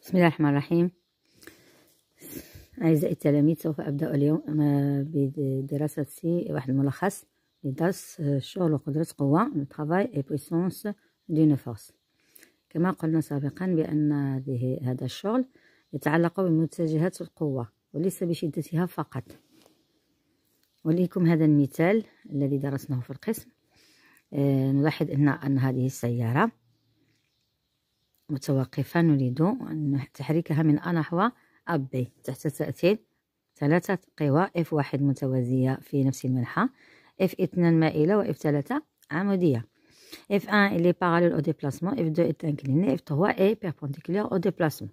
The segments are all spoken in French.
بسم الله الرحمن الرحيم. أعزائي التلاميذ، سوف أبدأ اليوم بدراسة واحد الملخص لدرس شغل وقدرة قوة travail et puissance d'une force. كما قلنا سابقا بأن هذا الشغل يتعلق بمتجهات القوة وليس بشدتها فقط. وليكم هذا المثال الذي درسناه في القسم. نلاحظ أن هذه السيارة متوقفة، نريد أن تحركها من أ نحو أب تحت تأثير ثلاثة قوى F1 متوازية في نفس المنحى، F2 مائلة، و F3 عمودية. F1 il est parallèle au déplacement, F2 est incliné, F3 est perpendiculaire au déplacement.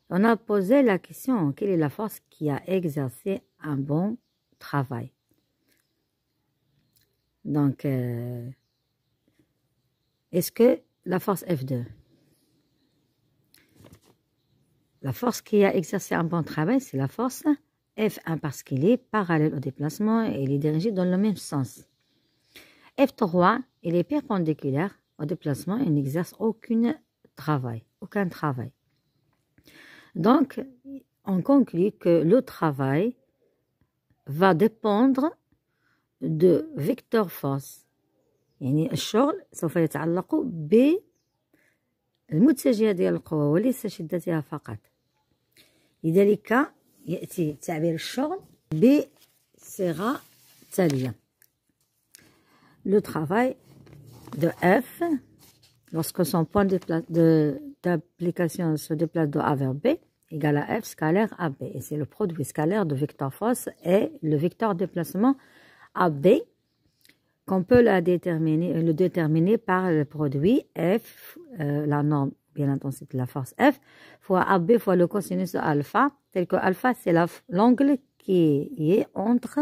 On a posé la question: quelle est la force qui a exercé un bon travail? Donc, est-ce que la force F2, la force qui a exercé un bon travail, c'est la force F1 parce qu'il est parallèle au déplacement et il est dirigé dans le même sens. F3, il est perpendiculaire au déplacement et n'exerce aucun travail. Donc, on conclut que le travail va dépendre de vecteur force. يعني الشغل سوف يتعلق بالمتجهات ديال القوة وليس شدتها فقط. لذلك يأتي تعبير الشغل بصيغة تالية: le travail de F lorsque son point d'application se déplace de A vers B égale à F scalaire AB, et c'est le produit scalaire de vecteur force et le vecteur déplacement AB qu'on peut le déterminer par le produit F, la norme, bien l'intensité de la force F, fois AB fois le cosinus de alpha, tel que alpha c'est l'angle qui est entre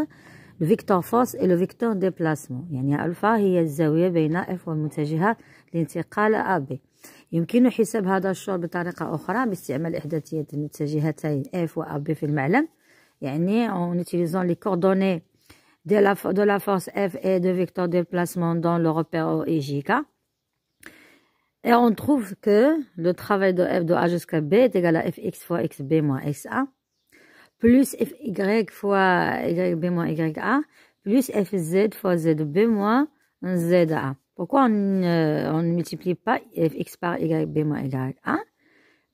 le vecteur force et le vecteur déplacement. يعني ألفا هي الزاوية بين F والمتجهات لانتقال AB. يمكن حساب هذا الشغل بطريقة أخرى باستعمال إحداثية المتجهتين F و AB في المعلم، يعني en utilisant les coordonnées de la force F et de vecteur déplacement dans le repère O et JK. Et on trouve que le travail de F de A jusqu'à B est égal à Fx fois Xb moins Xa, plus Fy fois Yb moins Ya, plus Fz fois Zb moins Za. Pourquoi on ne multiplie pas Fx par Yb moins Ya?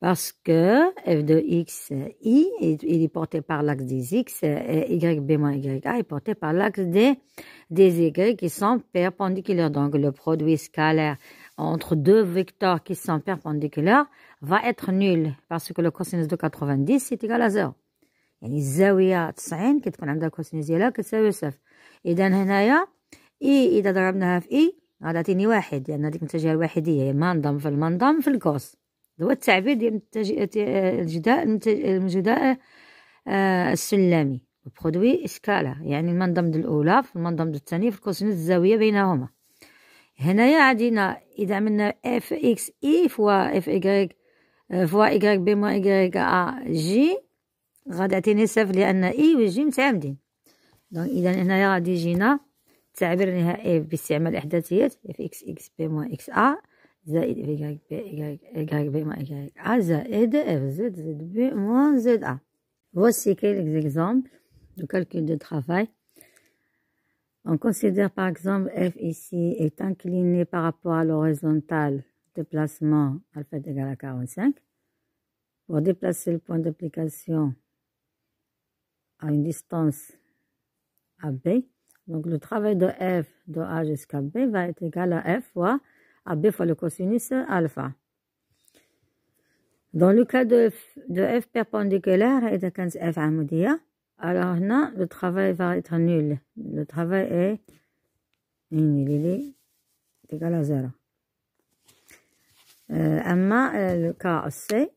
Parce que f de x, i, il est porté par l'axe des x, et yb moins ya est porté par l'axe des y qui sont perpendiculaires. Donc, le produit scalaire entre deux vecteurs qui sont perpendiculaires va être nul, parce que le cosinus de 90 c'est égal à 0. يعني الزاوية 90 كتكون عندها الكوسينوس ديالها كتساوي صفر. إذا هنايا إي إذا ضربناها في إي غتعطيني واحد، لأن هذيك المتجهة الوحيدية هي منضم في المنضم في الكوس. هو التعبير ديال الجداء السلمي، البرودوي سكالا، يعني المنضم الأولى في المنضم الثاني في الكوسينوس الزاوية بينهما. هنايا عندنا إذا عملنا اف اكس اي فوا اف ايكغيك فوا ايكغيك بي موان ايكغيك ا جي غادي يعطيني صفر، لأن اي و جي متعامدين. دونك إذا هنايا غادي يجينا التعبير النهائي باستعمال إحداثيات اف اكس اكس بي موان اكس ا زائد y b moins y a زائد fz zb moins za. Voici quelques exemples de calcul de travail. On considère par exemple f ici est incliné par rapport à l'horizontale, déplacement alpha est égal à 45. Pour déplacer le point d'application à une distance AB, donc le travail de f de A jusqu'à B va être égal à f fois AB fois le cosinus alpha. Dans le cas de F perpendiculaire, إذا كانت F عمودية، alors هنا le travail va être nul. Le travail est nul, il est égal à 0. أما le cas C,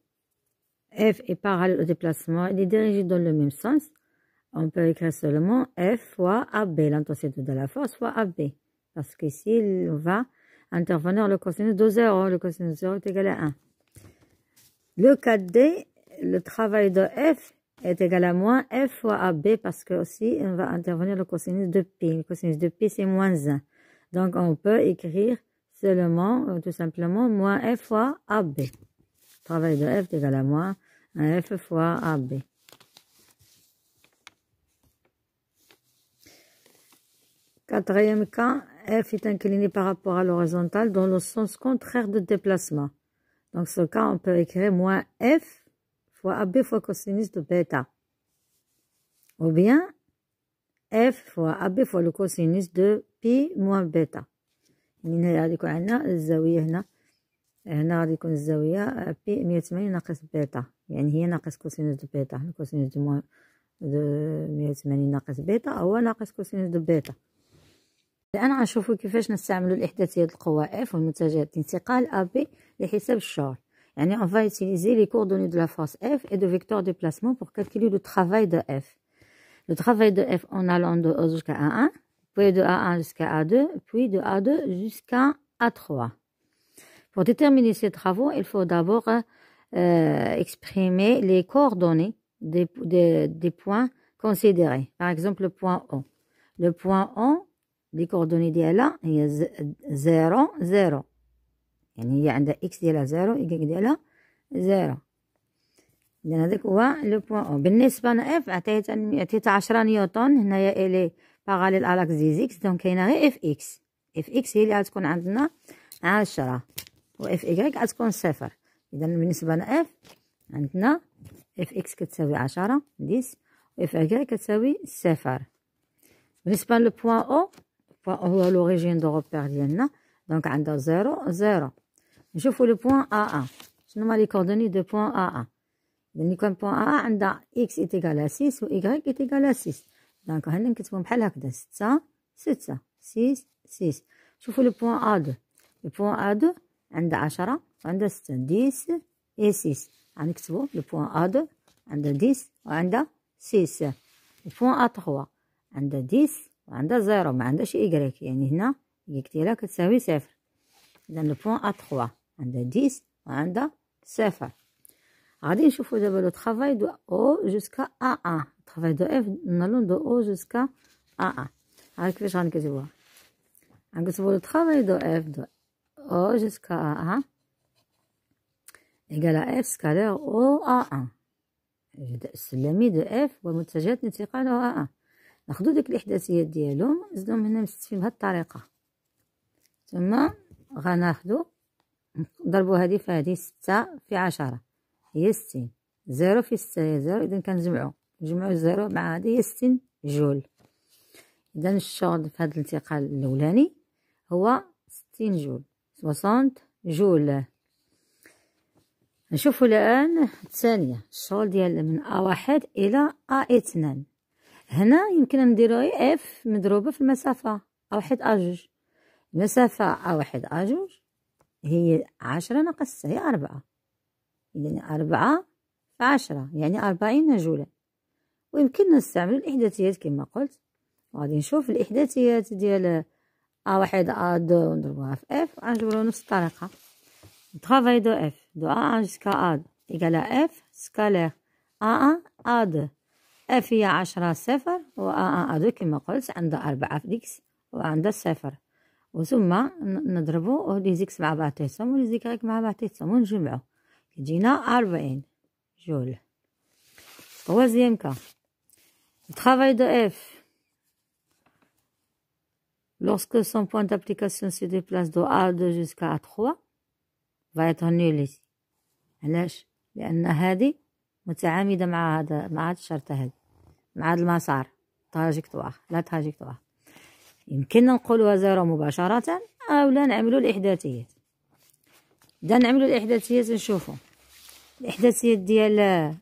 F est parallèle au déplacement, il est dirigé dans le même sens. On peut écrire seulement F fois AB, l'intensité de la force fois AB. Parce qu'ici, il va intervenir le cosinus de 0. Le cosinus de 0 est égal à 1. Le cas D, le travail de F est égal à moins F fois AB parce que aussi, il va intervenir le cosinus de P. Le cosinus de P, c'est moins 1. Donc, on peut écrire seulement, tout simplement, moins F fois AB. travail de F est égal à moins F fois AB. Quatrième cas, F est incliné par rapport à l'horizontale dans le sens contraire de déplacement. Donc, ce cas, on peut écrire moins F fois AB fois cosinus de bêta. Ou bien, F fois AB fois le cosinus de pi moins bêta. هنا غادي يكون عندنا الزاوية هنا غادي يكون الزاوية بي 180 ناقص بيتا، يعني هي ناقص كوسينوس دو بيتا. الكوسينوس دو 180 ناقص بيتا هو ناقص كوسينوس دو بيتا. الآن غنشوفو كيفاش نستعملو الإحداثيات القوة اف والمتجهات الانتقال ا بي لحساب الشغل. يعني on va utiliser les coordonnées de la force F et de vecteur déplacement pour calculer le travail de F. Le travail de F en allant de O jusqu'à A1, puis de A1 jusqu'à A2, puis de A2 jusqu'à A3. Pour déterminer ces travaux, il faut d'abord exprimer les coordonnées des points considérés. Par exemple, le point O. Le point O, les coordonnées ديالها هي 0 0. يعني هي عندها x ديالها 0 y ديالها 0. إذن هذاك هو لو بوان أو. بالنسبة ل F عطيتها 10 نيوتن. هنايا إلي باغاليل à l'axe des x، دونك كاينة غير اف اكس. اف اكس هي اللي غتكون عندنا 10 و اف إيكغيك غتكون 0. إذا بالنسبة ل F عندنا اف اكس كتساوي 10 10 و اف إيكغيك كتساوي 0. بالنسبة لو بوان أو، البوان أو هو لوريجين دو روبير ديالنا، دونك عندها 0 0. نشوفو لو بوان A1. شنو هما لي كوردوني دو بوان A1؟ إذن كان بوان A عندها x est égal à 6 و y est égal à 6. دونك هنا نكتبهم بحال هكذا 6 6 6 6. شوفوا لو بوان A2. لو بوان A2 عندها 10 وعندها 6 10 و 6. غنكتبو لو بوان A2 عندها 10 وعندها 6. لو بوان A3 عندها 10 وعندها 0، ما عندهاش y، يعني هنا y ديالها كتساوي 0. إذن لو بوان A3 عندها 10 وعندها 0. غادي نشوفو دابا لو travail de O jusqu'à A1. travail de F نالون de O jusqu'à A1. ها كيفاش غنكتبوها؟ غنكتبو لو travail de F de O jusqu'à A1 égal à F scalaire O A1. السلمي de F ومتجهات الانتقال O A1. ناخدو ديك الإحداثيات ديالهم نزيدوهم هنا مستفين بهاد الطريقة، ثم غناخدو نضربو هادي في هادي 6 في 10 هي 60. 0 في 6 هي 0. إذن كنجمعو الزيرو مع هادي هي 60 جول. إذن الشغل في هاد الانتقال الأولاني هو 60 جول، 60 جول. نشوفو الآن الثانية، الشغل ديال من A1 إلى A2. هنا يمكن نديرو غير اف مضروبة في المسافة A1 A2. المسافة A1 A2 هي 10 ناقص 6 هي 4. إذن 4 في 10 يعني 40 جولا. ويمكننا نستعمل الإحداثيات كما قلت. وغادي نشوف الإحداثيات ديال A1 A2 ونضربوها في F غنجبرو نفس الطريقة. travail de F de A1 jusqu'à A2 égal à F scalaire A1 A2. F هي 10 0 و A1 A2 كما قلت عندها 4 في إكس وعندها 0. وثم نضربو لي زيكس مع بعضياتهم و لي زيكغيك مع بعضياتهم ونجمعو كتجينا 40 جول. Troisième cas. Le travail de F lorsque son point d'application se déplace de A2 jusqu'à A3 va être nul ici. علاش؟ لأن هذه متعامدة مع هذا الشرطة هذه، مع هذا المسار تراجيكتوار لا تراجيكتوار. يمكننا نقولوها 0 مباشرة أو لا نعملو الإحداثيات. إذا نعملو الإحداثيات نشوفو الإحداثيات ديال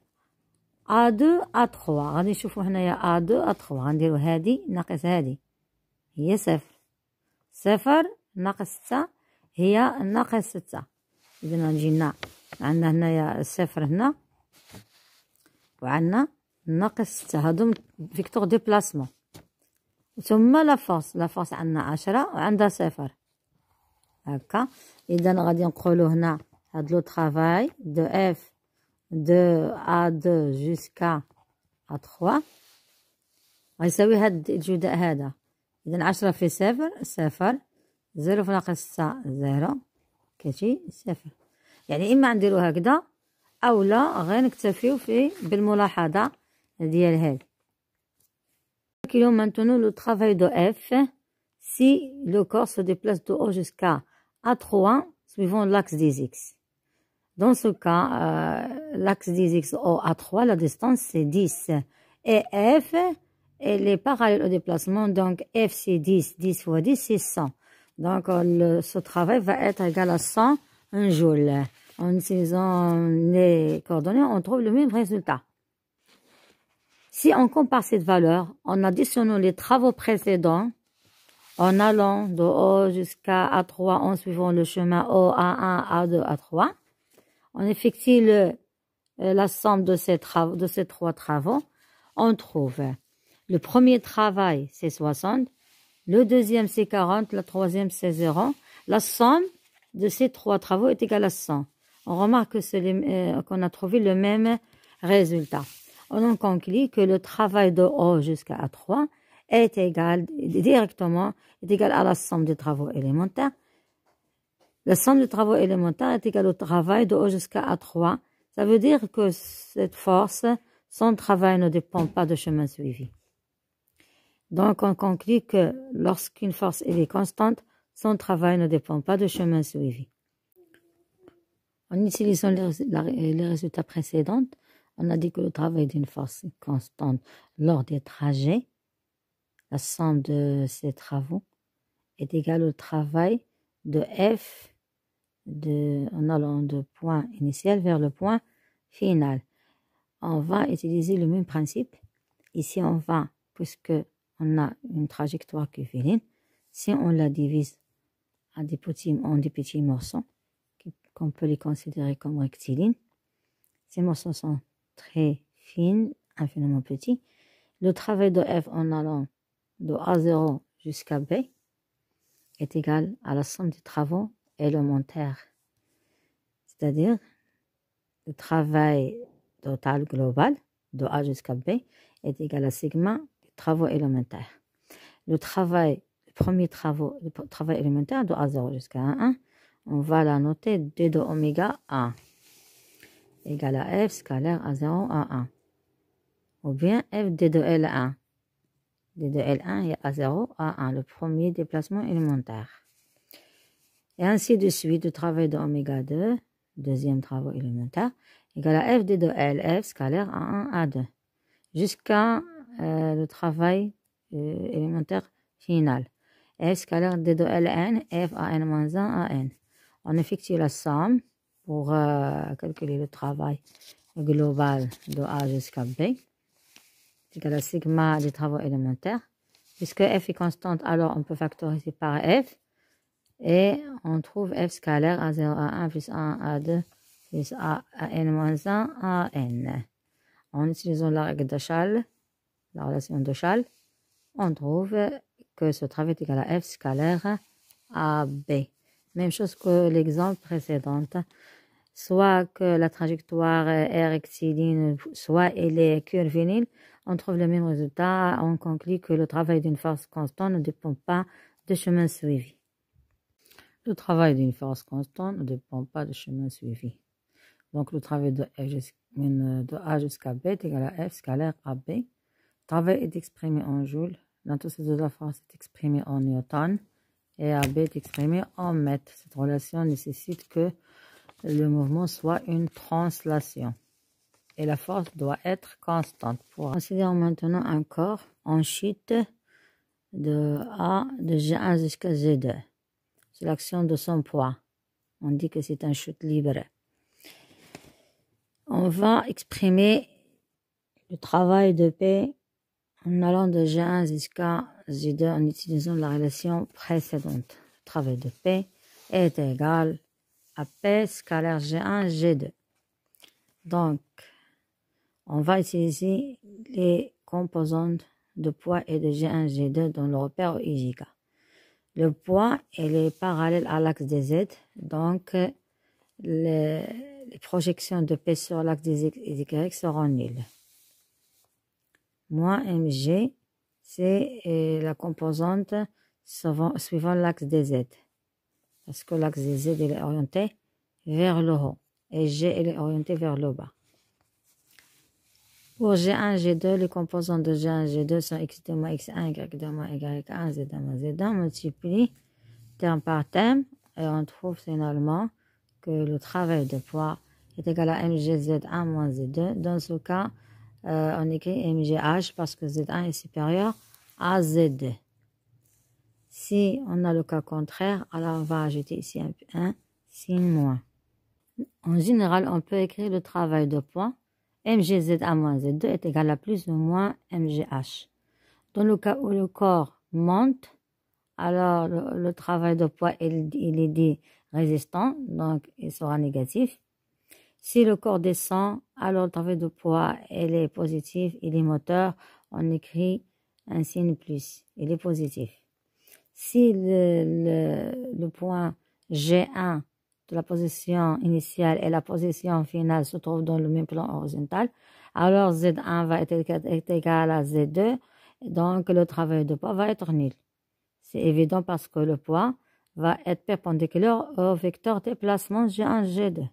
A2 A3. غادي نشوفو هنايا A2 A3 غنديرو هادي ناقص هادي هي 0 0 ناقص 6 هي ناقص 6. إذن غنجينا عندنا هنايا 0 هنا وعندنا ناقص 6 هادو فيكتور ديبلاسمون. ثم لا فورس عندنا 10 وعندها 0 هكا. إذن غادي نقولو هنا هاد لو طرافاي دو اف de A2 jusqu'à A3 غيساوي هاد الجداء هذا. إذن 10 في 0 0 0 في ناقص 6 0 كتجي 0. يعني إما نديرو هكذا أو لا غير نكتفيو بالملاحظة ديال هاد. Calculons maintenant le travail de F si le corps se déplace de O jusqu'à A3 suivant l'axe des X. Dans ce cas, l'axe des X au A3, la distance c'est 10. Et F, elle est parallèle au déplacement, donc F c'est 10, 10 fois 10 c'est 100. Donc ce travail va être égal à 100 joules. En utilisant les coordonnées, on trouve le même résultat. Si on compare cette valeur en additionnant les travaux précédents, en allant de O jusqu'à A3 en suivant le chemin O, A1, A2, A3, on effectue la somme de ces trois travaux, on trouve le premier travail c'est 60, le deuxième c'est 40, le troisième c'est 0. La somme de ces trois travaux est égale à 100. On remarque qu'on a trouvé le même résultat. On conclut que le travail de O jusqu'à A3 est égal à la somme des travaux élémentaires. La somme des travaux élémentaires est égale au travail de O jusqu'à A3. Ça veut dire que cette force, son travail ne dépend pas du chemin suivi. Donc, on conclut que lorsqu'une force est constante, son travail ne dépend pas du chemin suivi. En utilisant les résultats précédents, on a dit que le travail d'une force constante lors des trajets, la somme de ces travaux, est égale au travail de F en allant du point initial vers le point final. On va utiliser le même principe. Ici, on va, puisque on a une trajectoire curviligne, si on la divise en des petits morceaux, qu'on peut les considérer comme rectilignes, ces morceaux sont très fines, infiniment petits. Le travail de F en allant de A0 jusqu'à B est égal à la somme des travaux élémentaires. C'est-à-dire, le travail total global de A jusqu'à B est égal à sigma des travaux élémentaires. Le travail élémentaire de A0 jusqu'à A1, on va la noter d de oméga A égale à F scalaire A0 A1. Ou bien F d de L1. D de L1 est A0 A1, le premier déplacement élémentaire. Et ainsi de suite, le travail de oméga 2, deuxième travail élémentaire, égale à F d de L, F scalaire A1 A2. Jusqu'à le travail élémentaire final. F scalaire d de Ln, F AN-1 AN. On effectue la somme pour calculer le travail global de A jusqu'à B. C'est égal à sigma des travaux élémentaires. Puisque F est constante, alors on peut factoriser par F. Et on trouve F scalaire A0 A1 plus A1 A2 plus AN-1 AN. En utilisant la règle de Schall, la relation de Schall, on trouve que ce travail est égal à F scalaire AB. Même chose que l'exemple précédent. Soit que la trajectoire est rectiligne, soit elle est curviligne, on trouve le même résultat. On conclut que le travail d'une force constante ne dépend pas du chemin suivi. Le travail d'une force constante ne dépend pas du chemin suivi. Donc le travail de A jusqu'à B est égal à F scalaire AB. Le travail est exprimé en joules. L'intensité de la force est exprimée en newton. Et AB est exprimé en mètres. Cette relation nécessite que le mouvement soit une translation. Et la force doit être constante. Considérons maintenant un corps en chute de G1 jusqu'à G2. C'est l'action de son poids. On dit que c'est une chute libre. On va exprimer le travail de P en allant de G1 jusqu'à G2 en utilisant la relation précédente. Le travail de P est égal à P scalaire G1 G2. Donc, on va utiliser les composantes de poids et de G1 G2 dans le repère IJK. Le poids, il est parallèle à l'axe des Z, donc les projections de P sur l'axe des X et des Y seront nulles. Moins mg, c'est la composante suivant l'axe des Z. Parce que l'axe des Z est orienté vers le haut. et G elle est orientée vers le bas. Pour G1, G2, les composants de G1, G2 sont x2 moins x1, y2 moins y1, z1 moins z1, multiplie terme par terme, et on trouve finalement que le travail de poids est égal à mgz1 moins z2. Dans ce cas, on écrit mgh parce que z1 est supérieur à z2. Si on a le cas contraire, alors on va ajouter ici un signe moins. En général, on peut écrire le travail de poids mgz1 moins z2 est égal à plus ou moins mgh. Dans le cas où le corps monte, alors le travail de poids il est dit résistant, donc il sera négatif. Si le corps descend, alors le travail de poids il est positif, il est moteur, on écrit un signe plus, il est positif. Si le point G1 de la position initiale et la position finale se trouvent dans le même plan horizontal, alors Z1 va être égal à Z2, donc le travail de poids va être nul. C'est évident parce que le poids va être perpendiculaire au vecteur déplacement G1, G2.